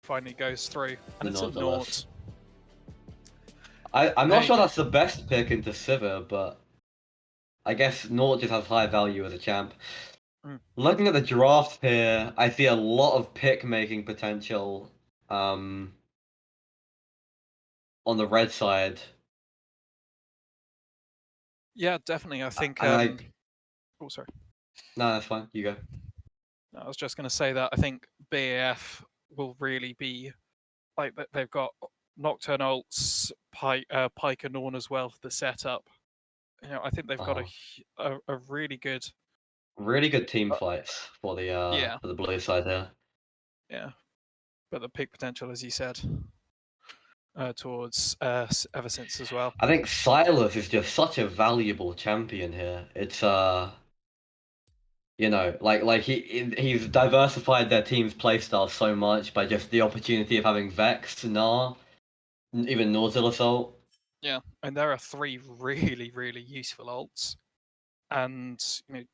finally goes through, and The it's a Nautilus. Nort. I'm not sure that's the best pick into Sivir, but I guess Nort just has high value as a champ. Looking at the draft here, I see a lot of pick making potential on the red side. Yeah, definitely. I think. Oh, sorry. No, that's fine. You go. I was just going to say that I think BAF will really be like they've got Nocturne ults, Pike and Ornn as well for the setup. You know, I think they've got a really good team fights for the blue side here. Yeah, but the pick potential, as you said, towards Eversense as well. I think Silas is just such a valuable champion here. It's you know, like he's diversified their team's playstyle so much by just the opportunity of having Vex, Gnar, even Nautilus ult. Yeah, and there are 3 really, really useful ults, and you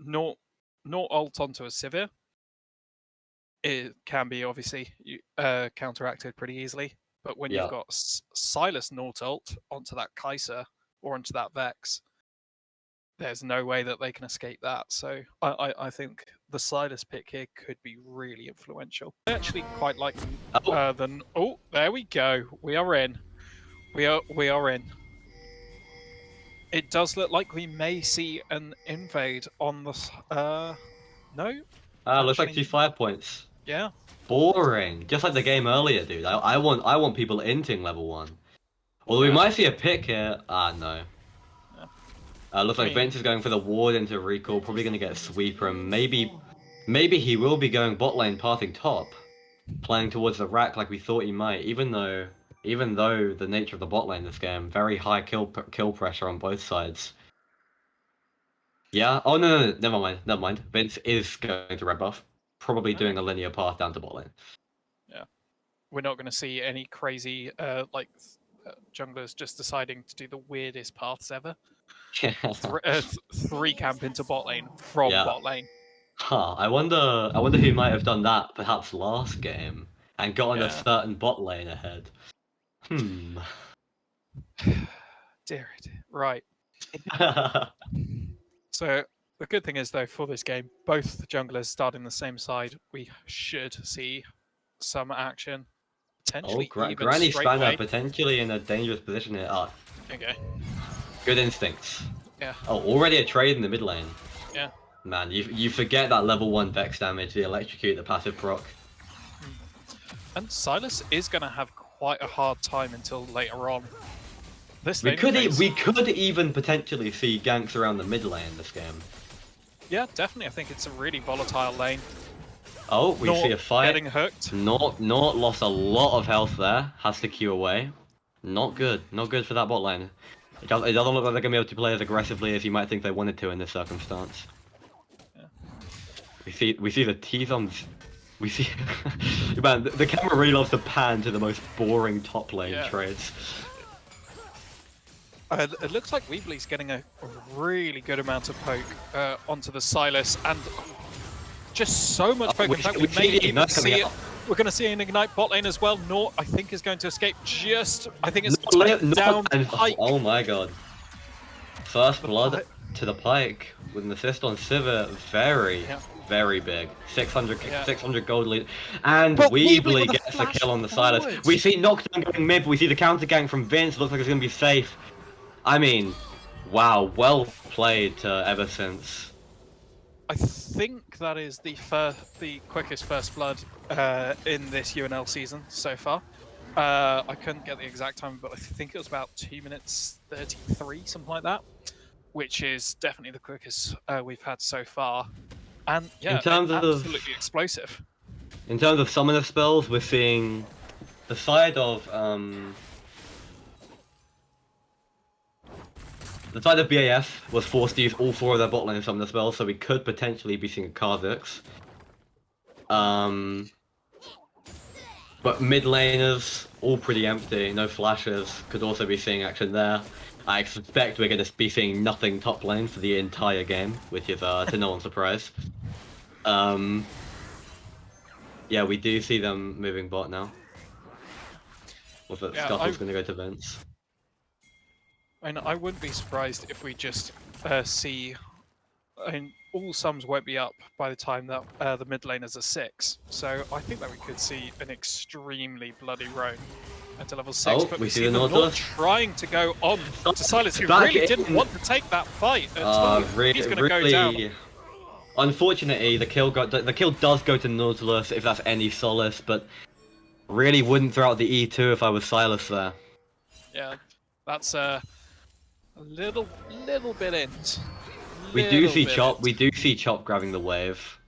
know, not ult onto a Sivir. It can be obviously counteracted pretty easily, but when you've got Silas Nort ult onto that Kai'Sa or onto that Vex, there's no way that they can escape that. So I think the Silas pick here could be really influential. I actually quite like the. Oh, there we go. We are in. We are in. It does look like we may see an invade on the. No. Looks like 2 5 points. Yeah. Boring. Just like the game earlier, dude. I want people inting level 1. Although we might see a pick here. No. Looks like Vince is going for the ward into recall. Probably going to get a sweeper, and maybe he will be going bot lane, pathing top, playing towards the rack like we thought he might. Even though the nature of the bot lane this game, very high kill pressure on both sides. Yeah. Oh no, never mind. Vince is going to red buff, probably doing a linear path down to bot lane. Yeah, we're not going to see any crazy junglers just deciding to do the weirdest paths ever. 3 camp into bot lane from bot lane. I wonder who might have done that perhaps last game and gotten a certain bot lane ahead. Dear. Right. So the good thing is though for this game, both the junglers starting the same side, we should see some action. Potentially even Granny Spanner away. potentially in a dangerous position here. Okay. Good instincts. Yeah. Already a trade in the mid lane. Yeah. Man, you forget that level 1 Vex damage, the electrocute, the passive proc. And Silas is going to have quite a hard time until later on. We could even potentially see ganks around the mid lane this game. Yeah, definitely. I think it's a really volatile lane. Oh, we see a fight. Getting hooked. Nort lost a lot of health there. Has to queue away. Not good. Not good for that bot lane. It doesn't look like they're going to be able to play as aggressively as you might think they wanted to in this circumstance. Yeah. We see the T-Zoms. We see... Man, the camera really loves to pan to the most boring top lane trades. It looks like Weebly's getting a really good amount of poke onto the Silas, and just so much poke. In fact, we may even see it. We're going to see an Ignite bot lane as well. Nort, I think, is going to escape just... I think it's down Pike. Oh my god. First blood to the Pike with an assist on Sivir. Very big. 600 gold lead. And Weebly gets a kill on the Silas. We see Nocturne going mid. We see the counter gank from Vince. Looks like it's going to be safe. I mean, wow. Well played to Eversense. I think that is the quickest first blood in this UNL season so far. I couldn't get the exact time, but I think it was about 2 minutes 33, something like that, which is definitely the quickest we've had so far. And yeah, absolutely explosive. In terms of summoner spells, we're seeing the side of BAF was forced to use all 4 of their bot lane summoner spells, so we could potentially be seeing a Kha'Zix. But mid laners, all pretty empty, no flashes, could also be seeing action there. I suspect we're going to be seeing nothing top lane for the entire game, which is to no one's surprise. Yeah, Yeah, we do see them moving bot now. Or that Yeah, Scuttle's going to go to Vince. I mean, I wouldn't be surprised if we just see. I mean, all sums won't be up by the time that the mid laners are 6. So I think that we could see an extremely bloody roam into level 6. Oh, but we we see see the them Nautilus. not trying to go on to Silas, who Back really in. didn't want to take that fight at all. He's going to go down. Unfortunately, the kill does go to Nautilus if that's any solace, but really wouldn't throw out the E2 if I was Silas there. Yeah, that's a little bit int. We do see Chop grabbing the wave.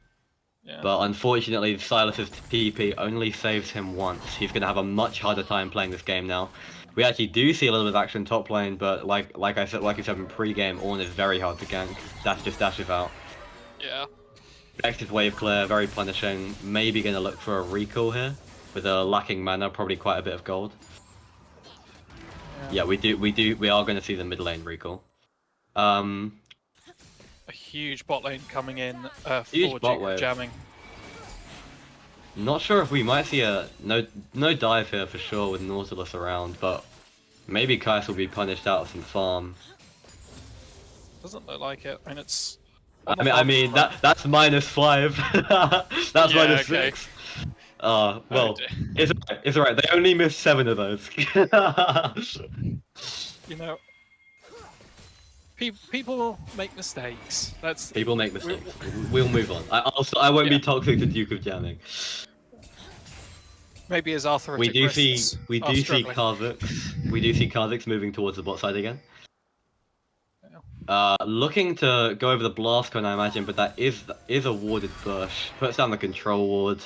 Yeah. But unfortunately, Silas's TP only saves him once. He's going to have a much harder time playing this game now. We actually do see a little bit of action top lane, but like you said in pre-game, Ornn is very hard to gank. Dash just dashes out. Yeah. Next is wave clear, very punishing. Maybe going to look for a recall here with a lacking mana, probably quite a bit of gold. Yeah, we are going to see the mid lane recall. A huge bot lane coming in Huge for bot wave. jamming. Not sure if we might see a no dive here for sure with Nautilus around, but maybe Kais will be punished out of some farm. Doesn't look like it. I mean, it's. I mean that's -5. That's Yeah, -6. Well, Oh, it's alright. They only missed 7 of those. You know, people make mistakes. People make mistakes. We'll move on. I won't be toxic to Duke of Jamming. Maybe his arthritic We do see wrists are struggling. Kha'Zix. We do see Kha'Zix moving towards the bot side again. Looking to go over the blast cone, I imagine, but that is a warded bush. Puts down the control ward.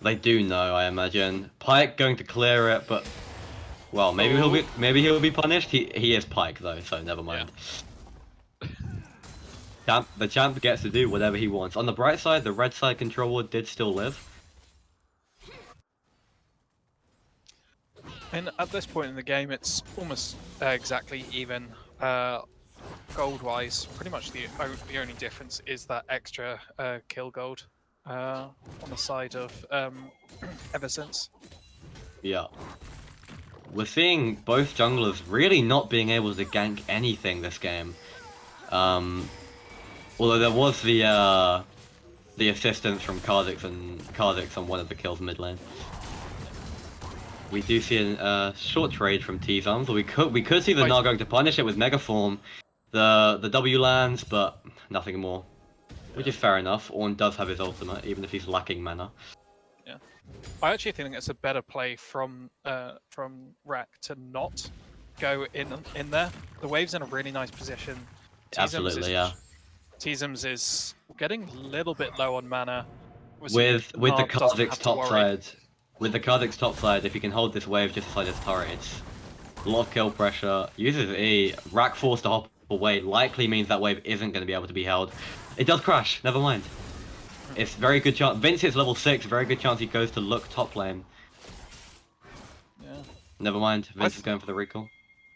They do know, I imagine. Pyke going to clear it, but well, maybe he'll be punished. He is Pyke though, so never mind. Yeah. The champ gets to do whatever he wants. On the bright side, the red side control ward did still live. And at this point in the game, it's almost exactly even. Gold-wise, pretty much the only difference is that extra kill gold on the side of Ever Since. Yeah. We're seeing both junglers really not being able to gank anything this game. Although there was the assistance from Kha'Zix on one of the kills mid lane. We do see a short trade from T-Zums. We could see the Gnar going to punish it with Megaform. The W lands, but nothing more. Which is fair enough. Ornn does have his ultimate, even if he's lacking mana. Yeah, I actually think it's a better play from Rack to not go in there. The wave's in a really nice position. Absolutely, yeah. T-Zums is getting a little bit low on mana. With the Kha'Zix top side. With the Kha'Zix top side, if you can hold this wave just beside his turret, it's a lot of kill pressure. Uses E. Rack forced to hop away likely means that wave isn't going to be able to be held. It does crash, never mind. It's very good chance. Vince hits level 6, very good chance he goes to look top lane. Yeah. Never mind, Vince is going for the recall.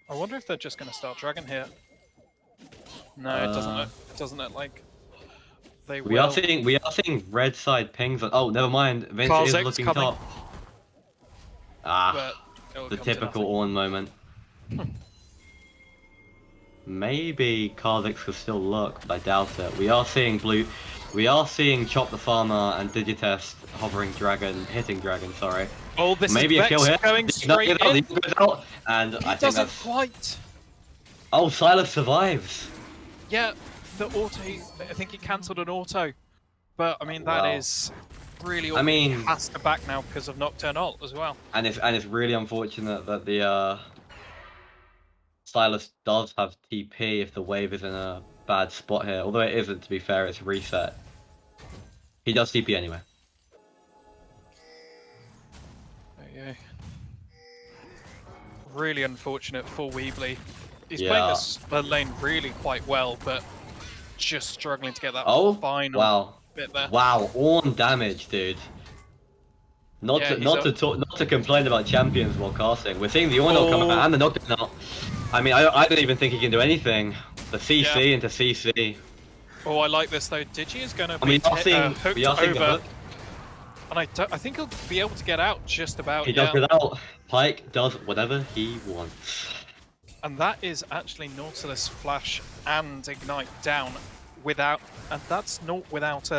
I wonder if they're just going to start Dragon here. No, it doesn't look like they will. We are seeing red side pings. Oh, never mind. Vince is looking top. The typical Ornn moment. Maybe Kha'Zix could still look, but I doubt it. We are seeing Chop the Farmer and Digitest hitting Dragon, sorry. Oh, this maybe is a kill here. Going straight in. He goes out, and I think doesn't that's... quite. Oh, Silas survives. Yeah, the auto. I think he cancelled an auto, but I mean that is really. I mean, he has to back now because of Nocturne ult as well. And it's really unfortunate that the Silas does have TP if the wave is in a bad spot here. Although it isn't, to be fair, it's reset. He does TP anyway. There you go. Really unfortunate for Weebly. He's playing this lane really quite well, but just struggling to get that final bit there. Wow, Ornn damage, dude. Not to complain about champions while casting. We're seeing the Ornn ult come out and the Nocturne ult. I mean, I don't even think he can do anything. The CC into CC. Oh, I like this though. Digi is going to be hooked over. And I think he'll be able to get out just about. He does without. Pike does whatever he wants. And that is actually Nautilus Flash and Ignite down without, and that's not without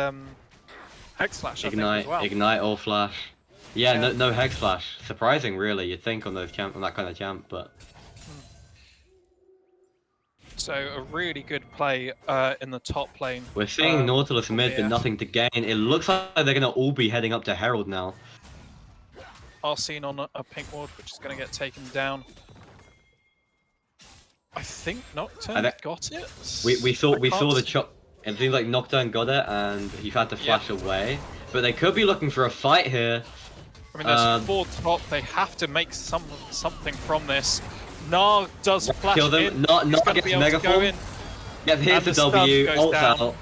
Hex Flash. I think, as well. Ignite or Flash. Yeah, no Hex Flash. Surprising, really. You'd think on those on that kind of champ, but. So a really good play in the top lane. We're seeing Nautilus mid, but nothing to gain. It looks like they're gonna all be heading up to Herald now. Arsene on a pink ward, which is going to get taken down. I think Nocturne got it. We saw the chop. It seems like Nocturne got it, and he had to flash away. But they could be looking for a fight here. I mean, there's 4 top. They have to make something from this. Gnar does flash kill them. in. Gnar gets megaphone. Yeah, here's the W. Ult out.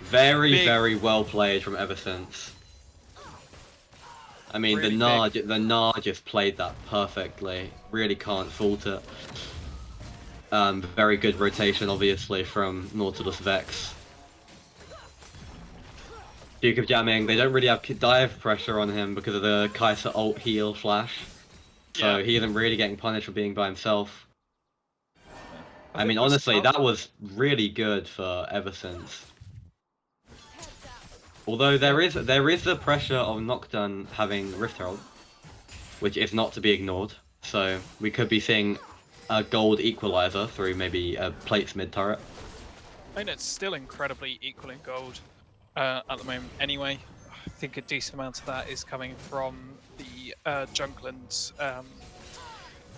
Very well played from Eversense. I mean, really the Gnar just played that perfectly. Really can't fault it. Very good rotation, obviously, from Nautilus Vex. Duke of Jamming, they don't really have dive pressure on him because of the Kai'Sa ult heal flash. So he isn't really getting punished for being by himself. I mean, honestly, that was really good for Eversense. Although there is the pressure of Nocturne having Rift Herald, which is not to be ignored. So we could be seeing a gold equalizer through maybe a Plates mid turret. I mean, it's still incredibly equal in gold at the moment anyway. I think a decent amount of that is coming from the Junkland's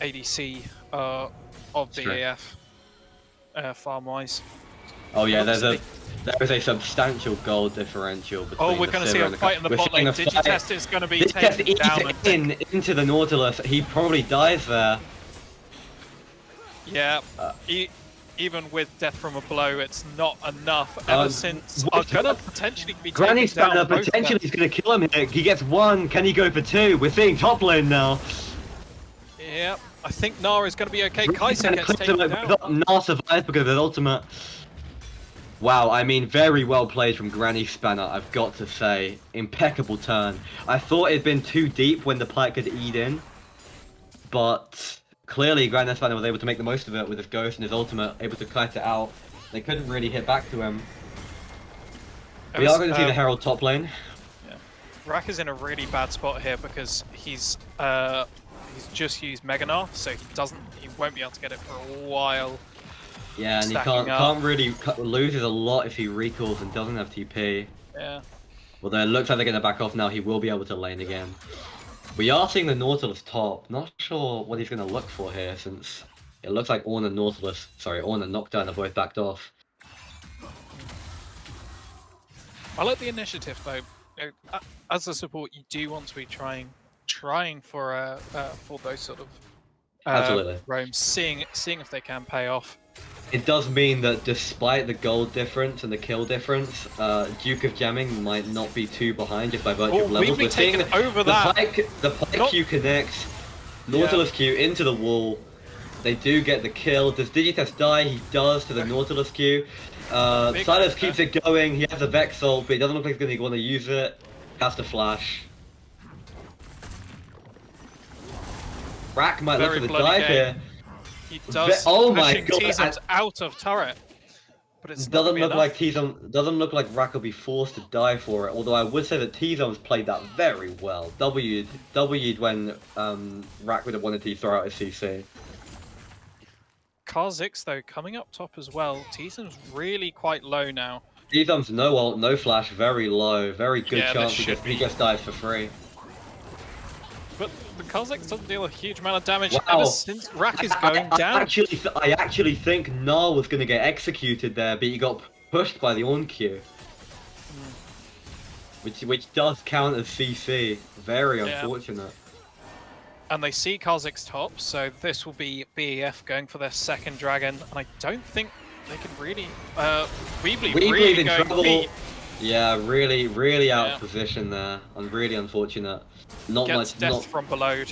ADC of BAF farm-wise. Oh yeah, there is a substantial gold differential between we're going to see a fight in the bot lane. Digitest is going to be taken down. Into the Nautilus. He probably dies there. Yeah, even with death from a blow, it's not enough. Eversense are going to potentially be Granny taken down. Spanner potentially is going to kill him here. He gets 1. Can he go for 2? We're seeing top lane now. Yeah, I think Gnar is going to be okay. Kai'Sa gets taken down. Gnar survives because of his ultimate. Wow, I mean, very well played from Granny Spanner, I've got to say. Impeccable turn. I thought it'd been too deep when the Pike could eat in, but clearly Granny Spanner was able to make the most of it with his Ghost and his ultimate, able to kite it out. They couldn't really hit back to him. We are going to see the Herald top lane. Yeah. Rack is in a really bad spot here because he's just used Mega Gnar, so he won't be able to get it for a while. Yeah, and he can't really loses a lot if he recalls and doesn't have TP. Yeah. Although it looks like they're going to back off now, he will be able to lane again. We are seeing the Nautilus top. Not sure what he's going to look for here, since it looks like Ornn and Nocturne are both backed off. I like the initiative though. As a support, you do want to be trying for those sort of roams, seeing if they can pay off. It does mean that despite the gold difference and the kill difference, Duke of Jamming might not be too behind just by virtue of levels. We're seeing the Pike Q connects, Nautilus Q into the wall. They do get the kill. Does Digitest die? He does to the Nautilus Q. Silas keeps it going. He has a Vex ult, but he doesn't look like he's going to want to use it. Has to flash. Rack might look for the dive here. He does. Oh my god! T-Zone's out of turret, but it doesn't look like T-Zone. Doesn't look like Rack will be forced to die for it. Although I would say that T-Zone's played that very well. W'd when Rack would have wanted to throw out his CC. Kha'Zix though coming up top as well. T-Zone's really quite low now. T-Zone's no ult, no flash, very low, very good chance he just dies for free. But the Kha'Zix doesn't deal a huge amount of damage ever since Rack is going down. I actually think Gnar was going to get executed there, but he got pushed by the Ornn Q. Which does count as CC. Very unfortunate. And they see Kha'Zix top, so this will be BEF going for their second dragon. And I don't think they can really... Weebly really in going trouble. B. Yeah, really out of position there. And really unfortunate. Gets death from below.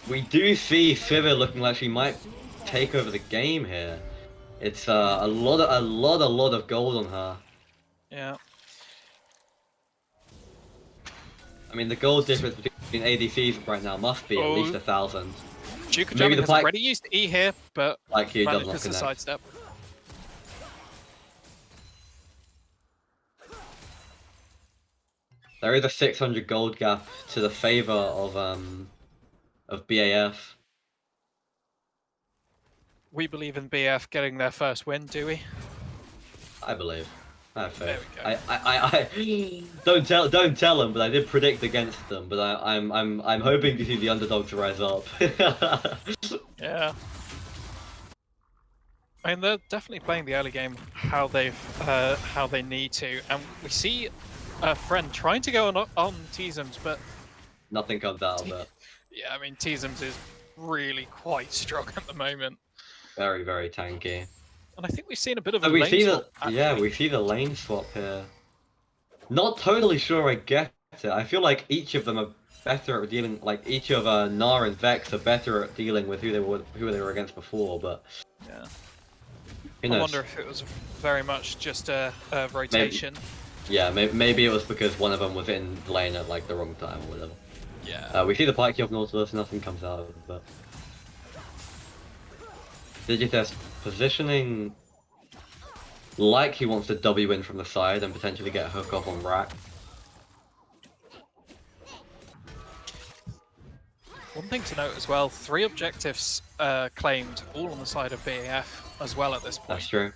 We do see Sivir looking like she might take over the game here. It's a lot of gold on her. Yeah. I mean, the gold difference between ADCs right now must be at least 1,000. Duke of Jamming has already used E here, but like you does not manages to sidestep. There is a 600 gold gap to the favor of BAF. We believe in BF getting their first win, do we? I believe. I have faith. There we go. I don't tell them, but I did predict against them. But I'm hoping to see the underdog to rise up. Yeah. I mean, they're definitely playing the early game how they need to, and we see a friend trying to go on Teasums, but nothing comes out of it. Yeah, I mean, Teasums is really quite strong at the moment. Very, very tanky. And I think we've seen a bit of a lane swap. Yeah, we see the lane swap here. Not totally sure I get it. I feel like each of them are better at dealing, like each of Gnar and Vex are better at dealing with who they were against before, but yeah. I wonder if it was very much just a rotation. Maybe it was because one of them was in lane at like the wrong time or whatever. Yeah. We see the Pike of Nautilus, nothing comes out of it, but Digitest positioning like he wants to W in from the side and potentially get a hook off on Rack. One thing to note as well, 3 objectives claimed, all on the side of BAF as well at this point. That's true.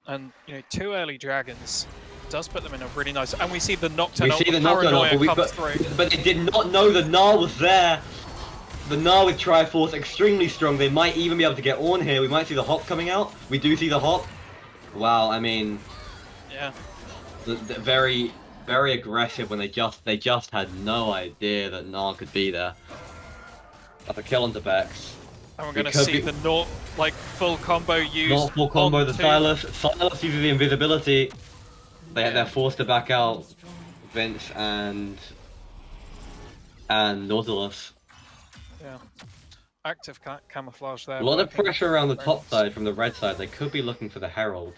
And, 2 early dragons does put them in a really nice... And we see the Nocturne come through. But they did not know the Gnar was there. The Gnar with Triforce extremely strong. They might even be able to get on here. We might see the hop coming out. We do see the hop. Wow, I mean... Yeah. The very, very aggressive when they just had no idea that Gnar could be there. Up a kill onto Vex. And we're going to see the full combo used. Not full combo, the Silas. Silas uses the invisibility. They're forced to back out Vince and Nautilus. Yeah. Active camouflage there. A lot of pressure around the top side from the red side. They could be looking for the Herald.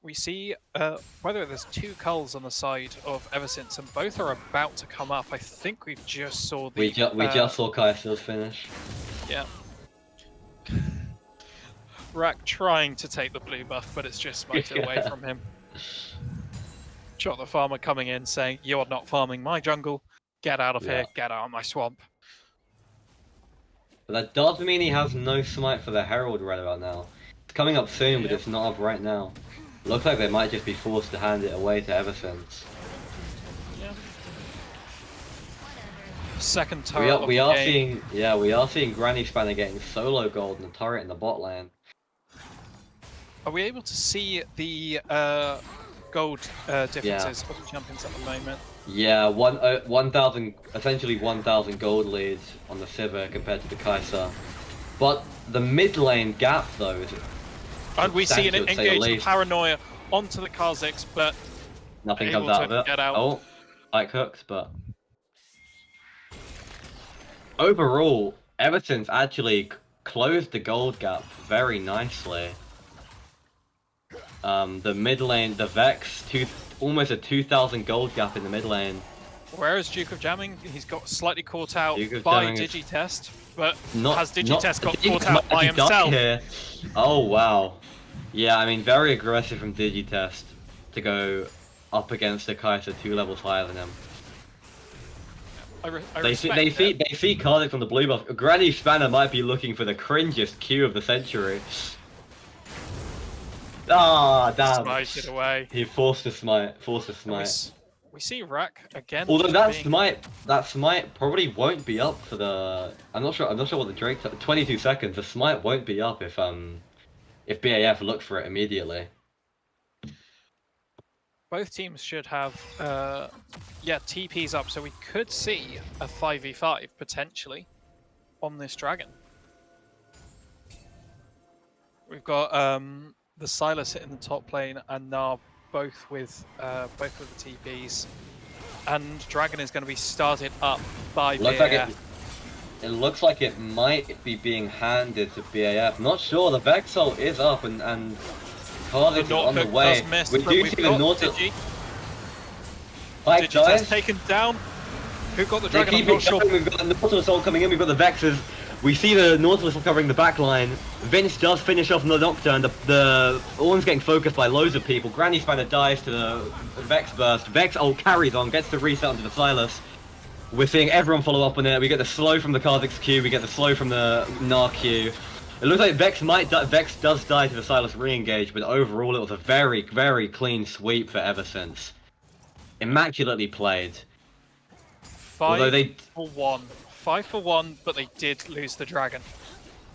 We see, by the way, there's 2 culls on the side of Eversince, and both are about to come up. I think we just saw the... We just saw Kaiser's finish. Yeah. Rack trying to take the blue buff, but it's just smited away from him. Shot the farmer coming in saying, "You are not farming my jungle. Get out of here. Get out of my swamp." But that does mean he has no smite for the Herald right about now. It's coming up soon, but it's not up right now. Looks like they might just be forced to hand it away to Eversince. Yeah. Second turret. We are seeing Granny Spanner getting solo gold and the turret in the bot lane. Are we able to see the gold differences of the champions at the moment? Yeah, 1,000, essentially 1,000 gold leads on the Sivir compared to the Kaiser. But the mid lane gap though is. And we see an engaged Paranoia onto the Kha'Zix, but nothing comes out of it. Get out. Oh, like hooked, but overall, Everton's actually closed the gold gap very nicely. The mid lane, the Vex, almost a 2,000 gold gap in the mid lane. Whereas Duke of Jamming, he's got slightly caught out by Digitest, but has Digitest got caught out by himself? Here. Oh wow. Yeah, I mean, very aggressive from Digitest to go up against a Kaiser 2 levels higher than him. They see Kha'Zix from the blue buff. Granny Spanner might be looking for the cringiest Q of the century. Ah, damn. Smited away. He forced a smite. We see Rack again. Although that smite probably won't be up for the. I'm not sure what the Drake. 22 seconds. The smite won't be up if BAF look for it immediately. Both teams should have TPs up, so we could see a 5v5 potentially on this dragon. We've got the Silas in the top lane and Gnar both with the TPs, and dragon is going to be started up by BAF. It looks like it might be being handed to BAF. Not sure. The Vex ult is up, and Kha'Zix is on the Northook way. does miss, We but do we've see the got Northook. Digi has taken down. Who got the Dragon? I'm not sure. We've got the Nautilus all coming in, we've got the Vexes. We see the Nautilus covering the back line. Vince does finish off the Nocturne. The Ornn's getting focused by loads of people. Granny Spider dies to the Vex burst. Vex ult carries on, gets the reset onto the Silas. We're seeing everyone follow up on it. We get the slow from the Kha'Zix Q, we get the slow from the Gnar Q. It looks like Vex does die to the Silas re-engage, but overall it was a very, very clean sweep for Eversense. Immaculately played. Although they 5 for 1, but they did lose the Dragon.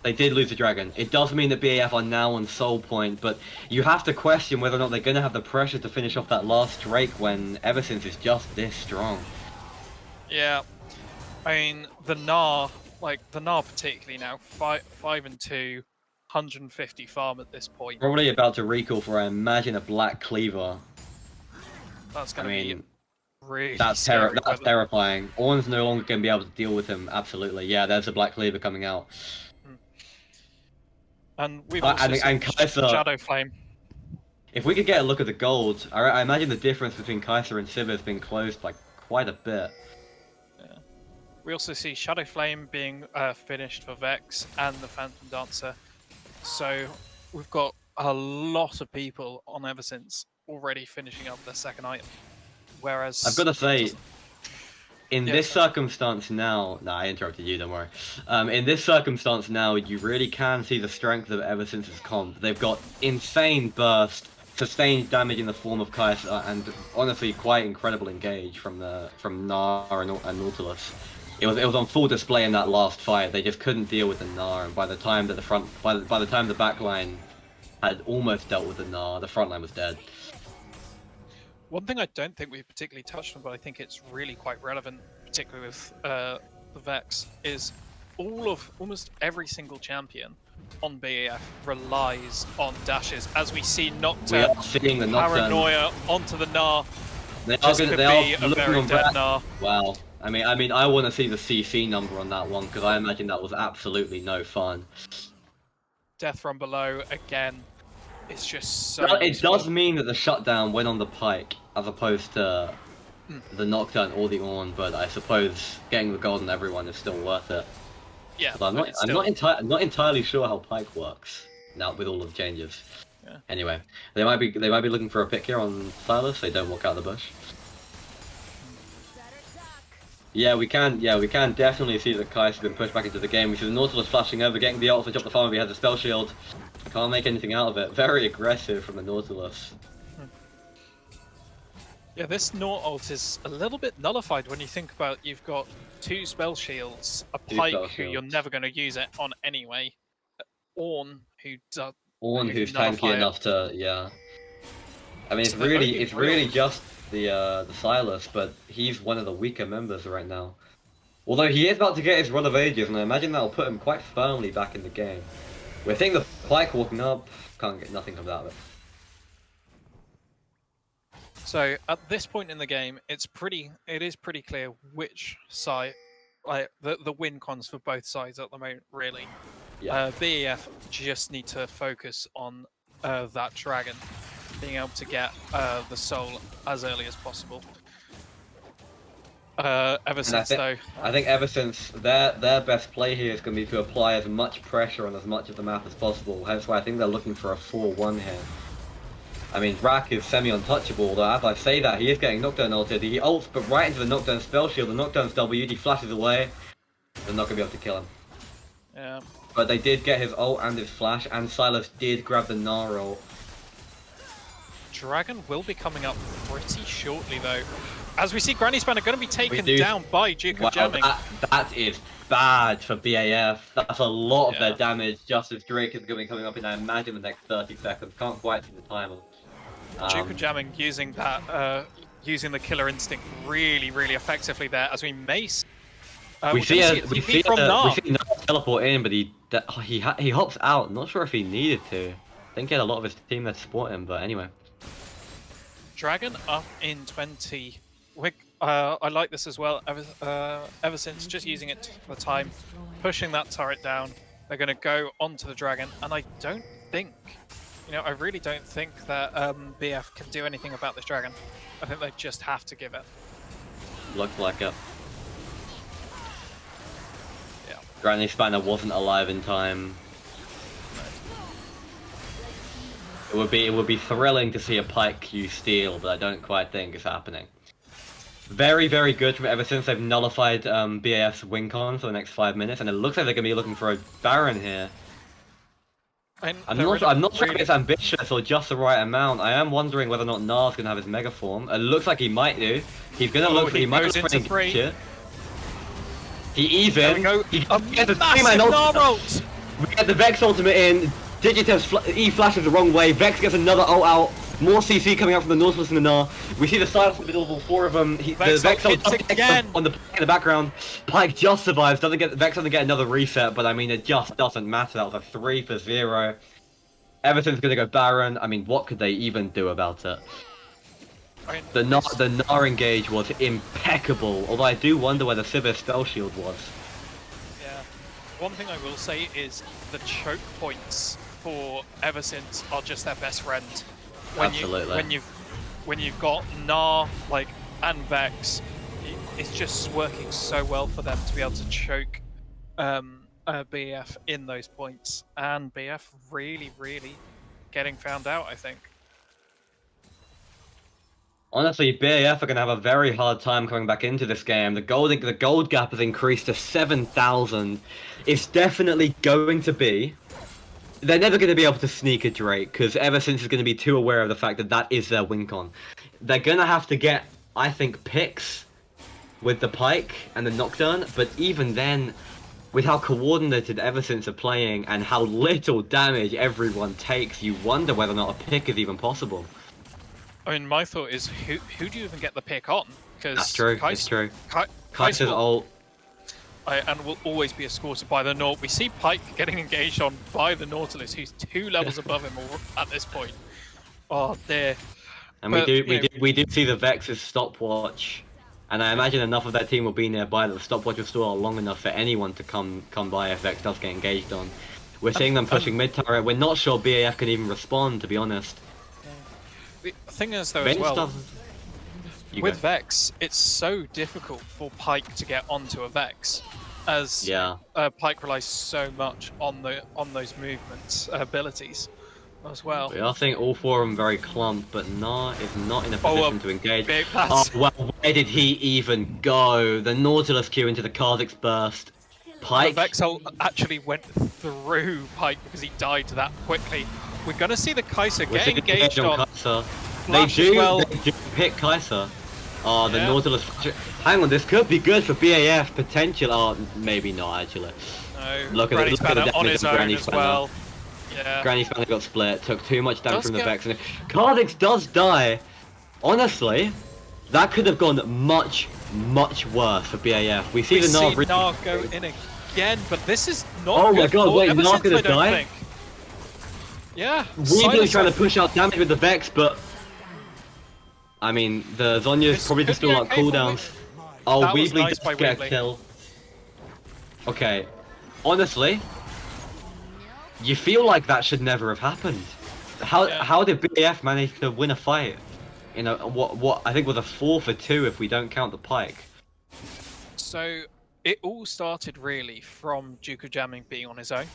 They did lose the Dragon. It does mean that BAF are now on Soul Point, but you have to question whether or not they're going to have the pressure to finish off that last Drake when Eversense is just this strong. Yeah, I mean the Gnar, the Gnar particularly now, 5 and 2, 150 farm at this point. Probably about to recall for, I imagine, a Black Cleaver. That's going to be really that's scary. That's terrifying. Ornn's no longer going to be able to deal with him. Absolutely, yeah. There's a Black Cleaver coming out. And we've also seen Kai'Sa, Shadow Flame. If we could get a look at the gold, I imagine the difference between Kai'Sa and Sivir has been closed by quite a bit. Yeah. We also see Shadow Flame being finished for Vex and the Phantom Dancer. So we've got a lot of people on Eversense already finishing up their second item. Whereas I've got to say, in this circumstance now, I interrupted you, don't worry. In this circumstance now, you really can see the strength of Eversense's comp. They've got insane burst, sustained damage in the form of Kai'Sa, and honestly quite incredible engage from Gnar and Nautilus. It was on full display in that last fight. They just couldn't deal with the Gnar, and by the time that by the time the backline had almost dealt with the Gnar, the front line was dead. One thing I don't think we've particularly touched on, but I think it's really quite relevant, particularly with the Vex, is almost every single champion on BAF relies on dashes. As we see Nocturne, Paranoia onto the Gnar. They are looking on Gnar. Wow. I mean, I want to see the CC number on that one because I imagine that was absolutely no fun. Death from below again. It's just so. It does mean that the shutdown went on the Pike as opposed to the Nocturne or the Ornn, but I suppose getting the gold on everyone is still worth it. Yeah, I'm not entirely sure how Pike works now with all of the changes. Yeah. Anyway, they might be looking for a pick here on Silas. They don't walk out of the bush. Yeah, we can definitely see that Kai'Sa's been pushed back into the game. We see the Nautilus flashing over, getting the ult to drop the farm. He has a spell shield. Can't make anything out of it. Very aggressive from the Nautilus. Yeah, this Nort ult is a little bit nullified when you think about you've got 2 spell shields, a Pike who you're never going to use it on anyway, Ornn who's tanky enough to, yeah. I mean, it's really just the Silas, but he's one of the weaker members right now. Although he is about to get his Run of Ages, and I imagine that'll put him quite firmly back in the game. We're seeing the Pike walking up, nothing comes out of it. So at this point in the game, it is pretty clear which side, the win cons for both sides at the moment, really. Yeah. BAF just need to focus on that Dragon, being able to get the soul as early as possible. Eversense, though, I think Eversense, their best play here is going to be to apply as much pressure on as much of the map as possible. Hence why I think they're looking for a 4-1 here. I mean, Rack is semi-untouchable, though as I say that, he is getting Nocturne ulted. He ults, but right into the Nocturne spell shield. The Nocturne's WD, he flashes away. They're not going to be able to kill him. Yeah. But they did get his ult and his flash, and Silas did grab the Gnar ult. Dragon will be coming up pretty shortly, though. As we see, Granny Span are going to be taken down by Duke of Jamming. That is bad for BAF. That's a lot of their damage, just as Drake is going to be coming up in, I imagine, the next 30 seconds. Can't quite see the timer. Duke of Jamming using that, using the Killer Instinct really, really effectively there, as we mace. We see Gnar teleport in, but he hops out. Not sure if he needed to. I think he had a lot of his team that support him, but anyway. Dragon up in 20. I like this as well. Eversense just using it for time, pushing that turret down. They're going to go onto the Dragon, and I don't think You know, I really don't think that BF can do anything about this dragon. I think they just have to give it. Looks like it. Yeah. Granny Spanner wasn't alive in time. It would be thrilling to see a Pike use Steel, but I don't quite think it's happening. Very, very good from ever since they've nullified BAF's win con for the next 5 minutes, and it looks like they're going to be looking for a Baron here. I'm not sure if it's ambitious or just the right amount. I am wondering whether or not Nar's going to have his Mega Form. It looks like he might do. He's going to look for... He might look for an here. He even... He gets a 3-man ult. We get the Vex ultimate in. Digitev's E flashes the wrong way. Vex gets another ult out. More CC coming out from the Nautilus and the Gnar. We see the silence in the middle of all 4 of them. The Vex ult again on the in the background. Pike just survives. Vex doesn't get another reset, but I mean it just doesn't matter. That was a 3 for 0. Everton's gonna go Baron. I mean, what could they even do about it? The Gnar engage was impeccable. Although I do wonder where the Sivir spell shield was. Yeah. One thing I will say is the choke points for Eversince are just their best friend. Absolutely. When you've got Gnar and Vex, it's just working so well for them to be able to choke BF in those points, and BF really getting found out, I think. Honestly, BAF are going to have a very hard time coming back into this game. The gold gap has increased to 7,000. It's definitely going to be... They're never going to be able to sneak a Drake, because Eversince is going to be too aware of the fact that that is their win con. They're going to have to get, I think, picks with the Pike and the Nocturne, but even then, with how coordinated Eversince are playing and how little damage everyone takes, you wonder whether or not a pick is even possible. I mean, my thought is, who do you even get the pick on? Because that's true. It's true. Kaiser's ult. And will always be escorted by the Naut. We see Pike getting engaged on by the Nautilus, who's 2 levels above him at this point. Oh dear. And we do see the Vex's stopwatch, and I imagine enough of that team will be nearby that the stopwatch will still long enough for anyone to come by if Vex does get engaged on. We're seeing them pushing mid turret. We're not sure BAF can even respond, to be honest. The thing is, though, as well, with Vex, it's so difficult for Pike to get onto a Vex, as Pike relies so much on those movement abilities as well. We are seeing all 4 of them very clumped, but Gnar is not in a position to engage. Oh, well, where did he even go? The Nautilus Q into the Kha'Zix burst. Pike... The Vex ult actually went through Pike because he died that quickly. We're going to see the Kai'Sa get engaged on Kai'Sa. They do pick Kai'Sa. Oh, the Nautilus... Hang on, this could be good for BAF, potential. Oh, maybe not, actually. No, look at the damage on his own as well. Yeah. Granny Spanner got split, took too much damage from the Vex. Kha'Zix does die. Honestly, that could have gone much worse for BAF. We see the Gnar go in again, but this is not Oh my god, wait, Gnar gonna die? Yeah. Weebly's trying to push out damage with the Vex, but... I mean, the Zonya's probably just doing like cooldowns. Oh, Weebly does get a kill. Okay, honestly, you feel like that should never have happened. How did BAF manage to win a fight? You know, what I think was a 4 for 2 if we don't count the Pike. So, it all started really from Duke of Jamming being on his own.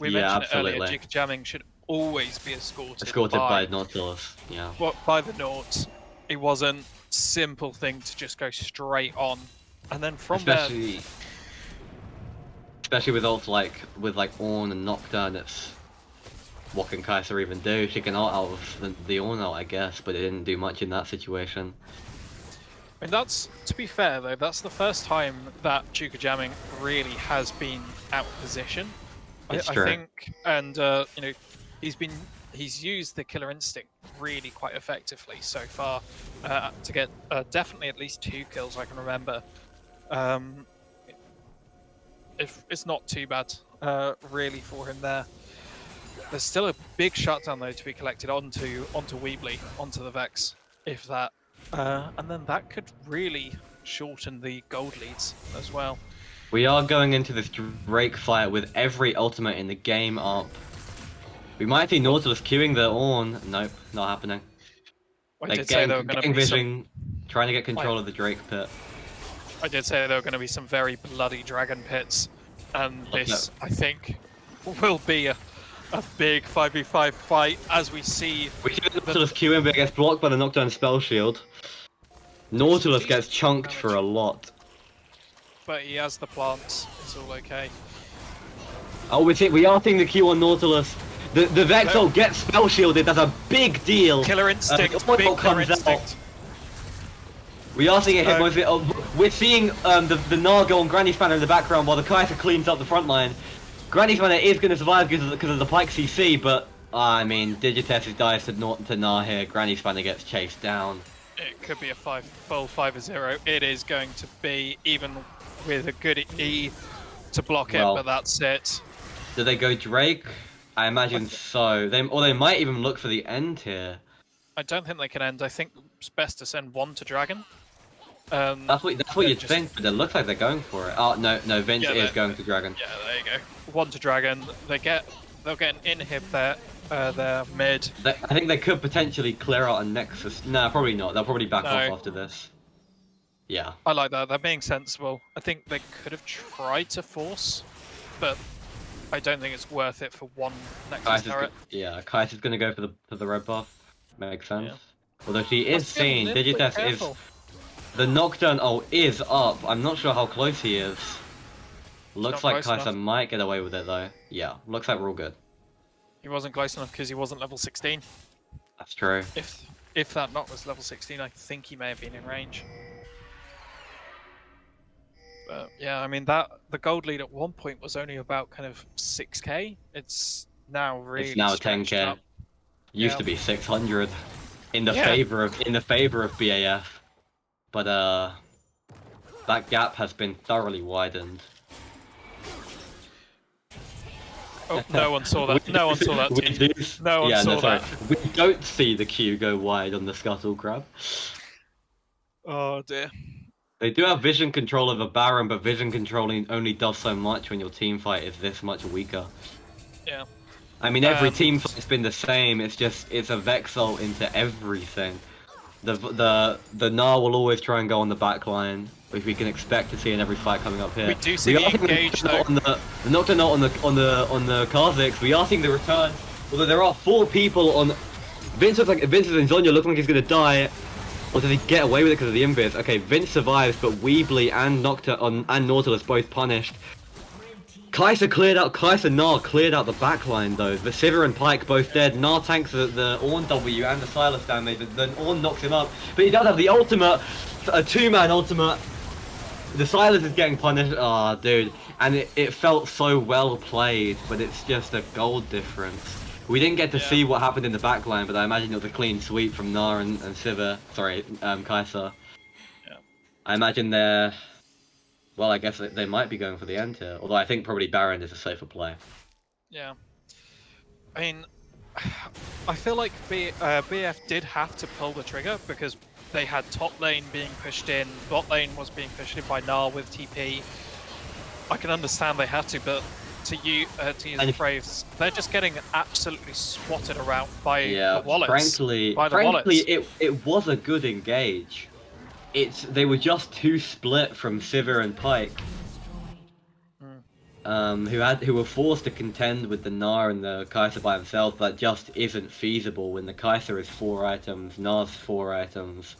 We mentioned it earlier, Duke of Jamming should always be escorted by Nautilus, yeah. By the Nauts. It wasn't a simple thing to just go straight on. And then from there... Especially with ults like Ornn and Nocturne, it's... What can Kai'Sa even do? She can ult out of the Ornn ult, I guess, but it didn't do much in that situation. I mean, that's, to be fair though, that's the first time that Duke of Jamming really has been out of position. I think, and you know, he's used the Killer Instinct really quite effectively so far to get definitely at least 2 kills I can remember. If it's not too bad, really, for him there. There's still a big shutdown though to be collected onto Weebly, onto the Vex, if that, and then that could really shorten the gold leads as well. We are going into this Drake fight with every ultimate in the game up. We might see Nautilus queuing the Ornn. Nope, not happening. I did say there were going to be vision, trying to get control of the Drake pit. I did say there were going to be some very bloody dragon pits, and this, I think, will be a big 5v5 fight as we see. We see Nautilus queuing, but gets blocked by the knockdown spell shield. Nautilus gets chunked for a lot. But he has the plants, it's all okay. Oh, we are seeing the Q on Nautilus. The Vexel gets spell shielded, that's a big deal. Killer Instinct, big Killer Instinct. We are seeing a hit most of it. We're seeing the Naga on Granny Spanner in the background while the Kai'Sa cleans up the front line. Granny Spanner is going to survive because of the Pike CC, but I mean, Digitest dies to Gnar here. Granny Spanner gets chased down. It could be a full 5-0. It is going to be, even with a good E to block it, but that's it. Do they go Drake? I imagine so. Or they might even look for the end here. I don't think they can end. I think it's best to send one to Dragon. That's what you'd think, but it looks like they're going for it. Oh no, Vince is going to Dragon. Yeah, there you go. One to Dragon. They'll get an inhib there. They're mid. I think they could potentially clear out a Nexus. No, probably not. They'll probably back off after this. Yeah. I like that. They're being sensible. I think they could have tried to force, but I don't think it's worth it for one Nexus turret. Kai'Sa's gonna go for the red buff. Makes sense. Yeah. Although she is seen, Digitest is. The knockdown is up. I'm not sure how close he is. Looks like Kai'Sa might get away with it though. Yeah, looks like we're all good. He wasn't close enough because he wasn't level 16. That's true. If that knock was level 16, I think he may have been in range. But yeah, I mean the gold lead at one point was only about kind of 6k. It's now really. It's now 10k. Up. Used to be 600 in the favor of BAF, but that gap has been thoroughly widened. Oh, no one saw that. No one saw that. No one saw that. We don't see the queue go wide on the Scuttle Crab. Oh dear. They do have vision control of a Baron, but vision controlling only does so much when your team fight is this much weaker. Yeah. I mean, every team fight's been the same. It's a Vexel into everything. The Gnar will always try and go on the back line, which we can expect to see in every fight coming up here. We do see the engage though. On the Nocturnaut on the Kha'Zix, we are seeing the return. Although there are 4 people on. Vince and Zonya look like he's gonna die. Or does he get away with it because of the invis? Okay, Vince survives, but Weebly and Nautilus both punished. Kai'Sa Gnar cleared out the backline though. The Sivir and Pike both dead. Gnar tanks the Ornn W and the Silas damage. Then Ornn knocks him up. But he does have the ultimate, a 2-man ultimate. The Silas is getting punished. Ah, dude. And it felt so well played, but it's just a gold difference. We didn't get to see what happened in the backline, but I imagine it was a clean sweep from Gnar and Sivir. Sorry, Kai'Sa. Yeah. I imagine they're. Well, I guess they might be going for the end here. Although I think probably Baron is a safer play. Yeah. I mean, I feel like BF did have to pull the trigger because they had top lane being pushed in, bot lane was being pushed in by Gnar with TP. I can understand they had to, but to use the phrase, they're just getting absolutely swatted around by the wallets. Frankly, it was a good engage. They were just too split from Sivir and Pike, who were forced to contend with the Gnar and the Kai'Sa by themselves. That just isn't feasible when the Kai'Sa is 4 items, Gnar's 4 items.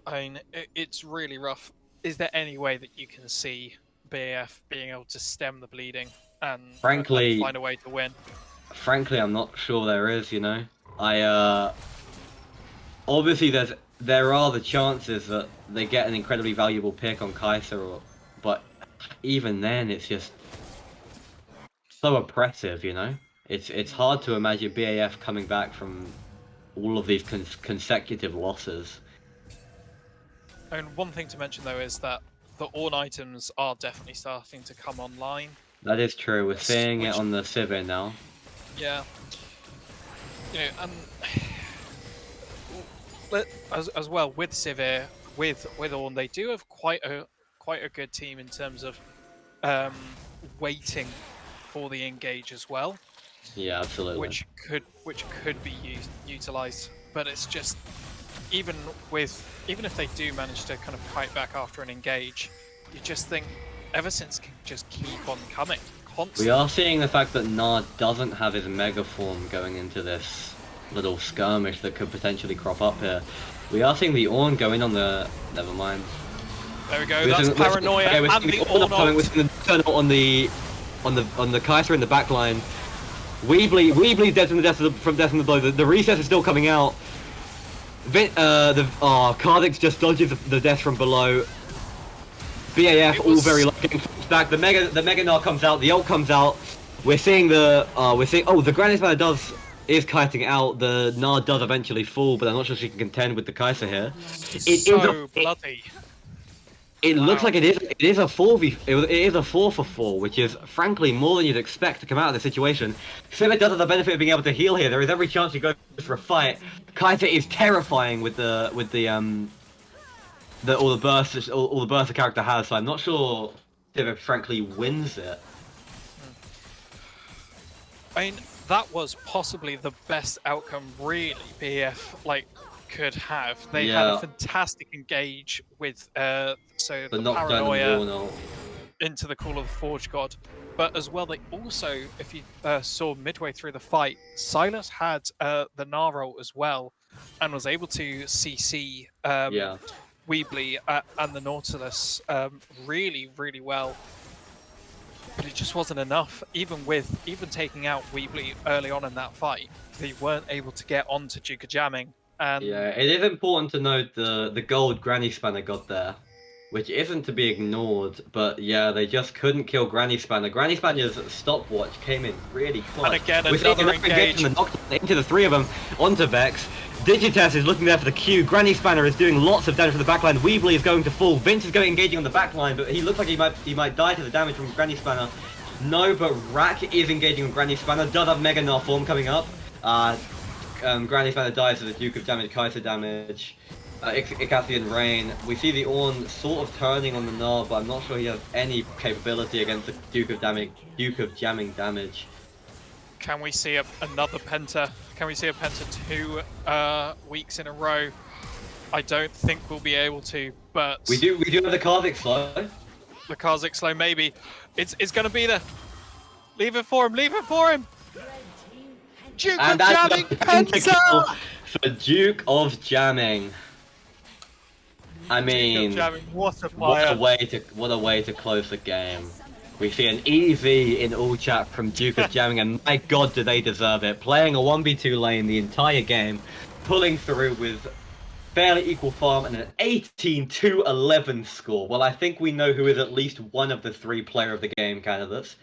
I mean, it's really rough. Is there any way that you can see BAF being able to stem the bleeding and frankly find a way to win? Frankly, I'm not sure there is. You know, obviously there are the chances that they get an incredibly valuable pick on Kai'Sa, but even then it's just so oppressive, you know? It's hard to imagine BAF coming back from all of these consecutive losses. And one thing to mention though is that the Ornn items are definitely starting to come online. That is true, we're seeing it on the Sivir now. Yeah. You know, and as well with Sivir, with Ornn, they do have quite a good team in terms of waiting for the engage as well, Yeah, absolutely. which could be utilized. But it's just even if they do manage to kind of fight back after an engage, you just think Eversense can just keep on coming constantly. We are seeing the fact that Nard doesn't have his Mega Form going into this little skirmish that could potentially crop up here. We are seeing the Ornn go in on the... Never mind. There we go, that's Paranoia and the Ornn with the turn on the Kai'Sa in the back line. Weebly's dead from death from the blow. The recess is still coming out. Kha'Zix just dodges the death from below. BAF all very low, getting pushed back. The Mega Gnar comes out, the ult comes out. We're seeing the Granny Spanner is kiting out. The Gnar does eventually fall, but I'm not sure she can contend with the Kai'Sa here. Bloody. It looks like it is a 4 for 4, which is frankly more than you'd expect to come out of this situation. Sivir does have the benefit of being able to heal here. There is every chance he goes for a fight. Kai'Sa is terrifying with all the bursts the character has, so I'm not sure Sivir frankly wins it. I mean, that was possibly the best outcome really BF could have. They had a fantastic engage with the Paranoia into the Call of the Forge God, but as well they also, if you saw midway through the fight, Silas had the Gnar ult as well and was able to CC Weebly and the Nautilus really well, but it just wasn't enough. Even taking out Weebly early on in that fight, they weren't able to get onto Duke of Jamming. Yeah, it is important to note the gold Granny Spanner got there, which isn't to be ignored, but yeah, they just couldn't kill Granny Spanner. Granny Spanner's stopwatch came in really clutch. And again, another engage. Into the three of them, onto Vex. Digitas is looking there for the Q. Granny Spanner is doing lots of damage to the backline. Weebly is going to fall. Vince is going engaging on the backline, but he looks like he might die to the damage from Granny Spanner. No, but Rack is engaging on Granny Spanner. Does have Mega Gnar form coming up. Granny Spanner dies to the Duke of Damage, Kai'Sa damage, Icathian Rain. We see the Ornn sort of turning on the Gnar, but I'm not sure he has any capability against the Duke of Jamming damage. Can we see another Penta? Can we see a Penta 2 weeks in a row? I don't think we'll be able to, but... We do have the Kha'Zix slow. The Kha'Zix slow, maybe. It's going to be there. Leave it for him, leave it for him! Duke of Jamming Penta! For Duke of Jamming. I mean, what a way to close the game. We see an EV in all chat from Duke of Jamming, and my god, do they deserve it. Playing a 1v2 lane the entire game, pulling through with fairly equal farm and an 18-11 score. Well, I think we know who is at least one of the 3 player of the game candidates.